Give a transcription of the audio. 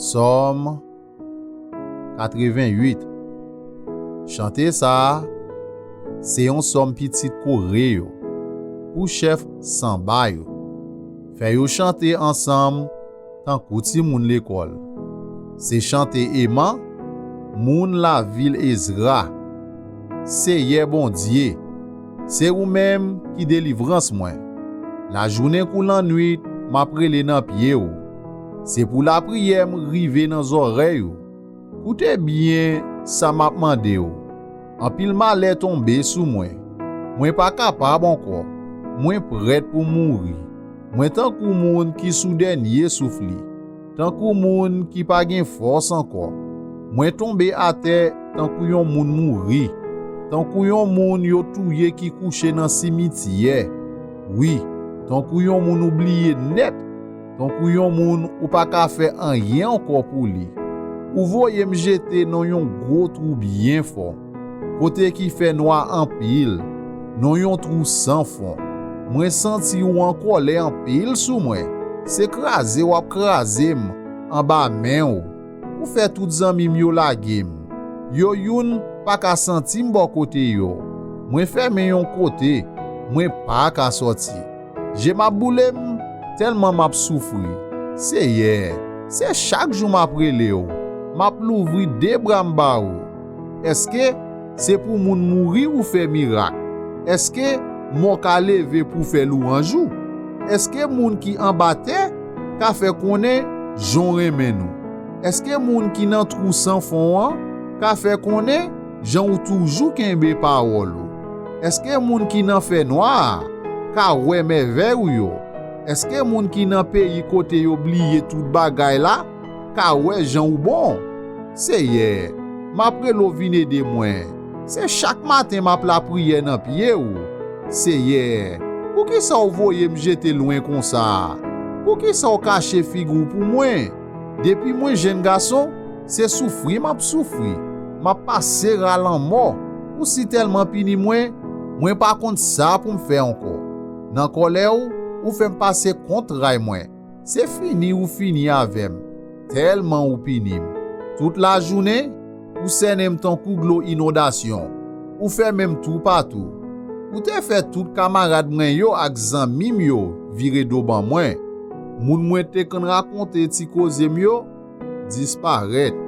Somme 88. Chanter ça, c'est un somme petit coré yo, pour chef Samba yo. Fait yo chanter ensemble tant kouti moun l'école. C'est chanter aimant, moun la ville Ezra. C'est yé bon Dieu. C'est ou même qui délivrance moi. La journée coulant nuit, m'a prélé nan pied ou. C'est pour la prière m'rive dans oreilles ou. Écoutez bien, ça m'a demandé ou. En pile malheur tombé sous moi. Moi pas capable encore. Moi prêt pour mourir. Moi tant kou moun qui sous dernier souffle. Tant kou moun qui pas gen force encore. Moi tombé à terre tant kou yon moun mouri. Tant kou yon moun yo touye qui couché dans cimetière. Oui, tant kou yon moun oublié net. Tant kou yon moun ou pas ka faire rien encore pour lui. Ou voyez me jeter dans yon gros trou bien fort. Côté qui fait noir en pile. Dans yon trou sans fond. Moi senti ou en colère en pile sous moi. C'est crasé ou crasé en bas main ou. Ou fait tout zami yo la game. Yo youn pas ka senti m'bo côté yo. Moi ferme yon côté. Moi pas ka sorti. J'ai ma boule tellement m'a souffri. C'est hier. C'est chaque jour m'a prélé ou. M'a l'ouvri des bras m'ba ou. Est-ce que c'est pour moun mourir ou faire miracle? Est-ce que mon ka lever pour faire louange? Est-ce que moun qui en battait ka fait connaît Jean remen nous? Est-ce que moun qui nan trou sans fond ka fait connaît Jean ou toujours kembe parole? Est-ce que moun qui nan fait noir ka wè merveille yo? Est-ce que moun qui nan pays côté oublié tout bagay là ka wè Jean ou bon? C'est hier m'a prelo vine de moi. C'est chaque matin m'a la prière dans pied ou. C'est hier. Pour qui ça vous voyez me jeter loin comme ça? Pour qui ça vous cacher figou pour moi? Depuis moi jeune garçon, c'est souffrir m'a souffrir. M'a passé ralan mort. Ou si tellement pini moi pas contre ça pour me faire encore. Dans colère ou fait me passer contre ray moi. C'est fini ou fini avec. Tellement ou pini. Toute la journée, ou senem ton kouglo inondation. Ou fait même tout partout. Ou te fait tout camarade mwen yo ak zanmim yo vire do ban mwen. Moun mwen te kon raconte ti koze yo disparaître.